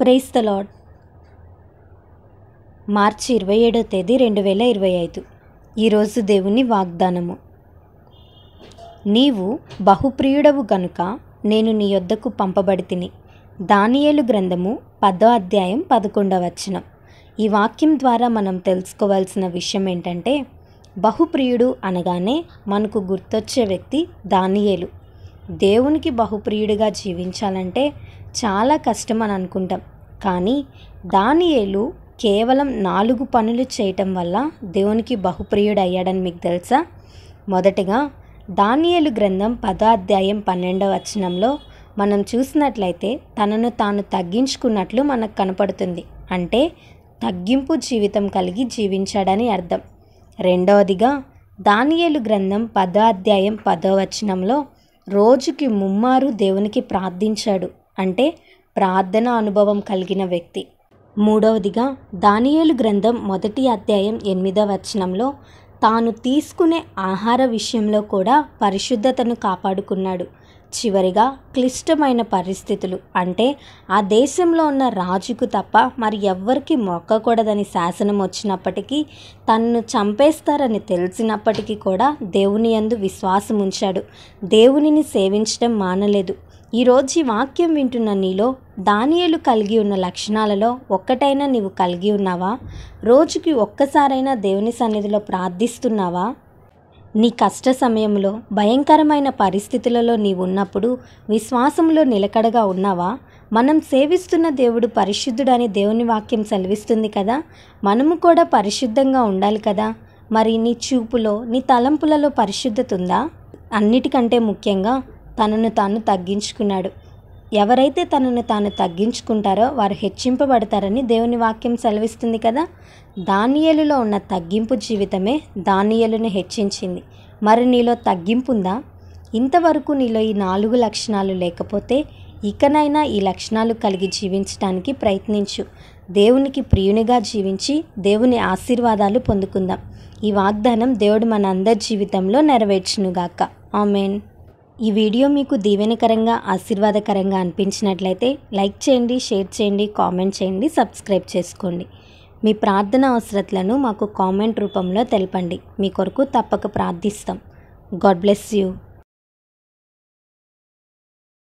Praise the Lord. మార్చి 27వ తేదీ 2025. ఈరోజు దేవుని వాగ్దానము. నీవు బహుప్రియుడవు గనుక నేను నీ యొద్దకు పంపబడితిని. దానియేలు గ్రంథము 10వ అధ్యాయం 11వ వచనం. ఈ వాక్యం ద్వారా మనం తెలుసుకోవాల్సిన విషయం ఏంటంటే, బహుప్రియుడు అనగానే మనకు గుర్తొచ్చే వ్యక్తి దానియేలు. దేవునికి బహుప్రియుడిగా జీవించాలంటే చాలా కష్టం అని అనుకుంటాం. కానీ దానియేలు కేవలం 4 పనులు చేయటం వల్ల దేవునికి బహుప్రియుడు అయ్యాడని మీకు తెలుసా? మొదటగా దానియేలు గ్రంథం 10వ అధ్యాయం 12వ వచనంలో మనం చూసినట్లయితే తనను తాను తగ్గించుకున్నట్లు మనకు కనపడుతుంది. అంటే తగ్గింపు జీవితం కలిగి జీవించాడని అర్థం. రెండవదిగా దానియేలు గ్రంథం 10వ అధ్యాయం 10వ వచనంలో రోజుకి 3 మారు దేవునికి ప్రార్థించాడు. అంటే ప్రార్థన అనుభవం కలిగిన వ్యక్తి. మూడవదిగా దానియేలు గ్రంథం 1వ అధ్యాయం 8వ వచనంలో తాను తీసుకునే ఆహార విషయంలో కూడా పరిశుద్ధతను కాపాడుకున్నాడు. చివరిగా క్లిష్టమైన పరిస్థితులు, అంటే ఆ దేశంలో ఉన్న రాజుకు తప్ప మరి ఎవ్వరికి మొక్కకూడదని శాసనం వచ్చినప్పటికీ, తన్ను చంపేస్తారని తెలిసినప్పటికీ కూడా దేవుని యందు విశ్వాసం ఉంచాడు. దేవునిని సేవించడం మానలేదు. ఈరోజు ఈ వాక్యం వింటున్న నీలో దానియేలు కలిగి ఉన్న లక్షణాలలో ఒక్కటైనా నీవు కలిగి ఉన్నావా? రోజుకి ఒక్కసారైనా దేవుని సన్నిధిలో ప్రార్థిస్తున్నావా? నీ కష్ట సమయంలో, భయంకరమైన పరిస్థితులలో నీవు ఉన్నప్పుడు విశ్వాసంలో నిలకడగా ఉన్నావా? మనం సేవిస్తున్న దేవుడు పరిశుద్ధుడని దేవుని వాక్యం సెలవిస్తుంది కదా. మనము కూడా పరిశుద్ధంగా ఉండాలి కదా. మరి నీ చూపులో, నీ తలంపులలో పరిశుద్ధత ఉందా? అన్నిటికంటే ముఖ్యంగా తనను తాను తగ్గించుకున్నాడు. ఎవరైతే తనను తాను తగ్గించుకుంటారో వారు హెచ్చింపబడతారని దేవుని వాక్యం సెలవిస్తుంది కదా. దానియేలులో ఉన్న తగ్గింపు జీవితమే దానియేలును హెచ్చించింది. మరి నీలో తగ్గింపు ఉందా? ఇంతవరకు నీలో ఈ 4 లక్షణాలు లేకపోతే ఇకనైనా ఈ లక్షణాలు కలిగి జీవించడానికి ప్రయత్నించు. దేవునికి ప్రియునిగా జీవించి దేవుని ఆశీర్వాదాలు పొందుకుందాం. ఈ వాగ్దానం దేవుడు మన అందరి జీవితంలో నెరవేర్చునుగాక. ఆమేన్. ఈ వీడియో మీకు దీవెనకరంగా, ఆశీర్వాదకరంగా అనిపించినట్లయితే లైక్ చేయండి, షేర్ చేయండి, కామెంట్ చేయండి, సబ్స్క్రైబ్ చేసుకోండి. మీ ప్రార్థన అవసరతలను మాకు కామెంట్ రూపంలో తెలపండి. మీ కొరకు తప్పక ప్రార్థిస్తాం. God bless you.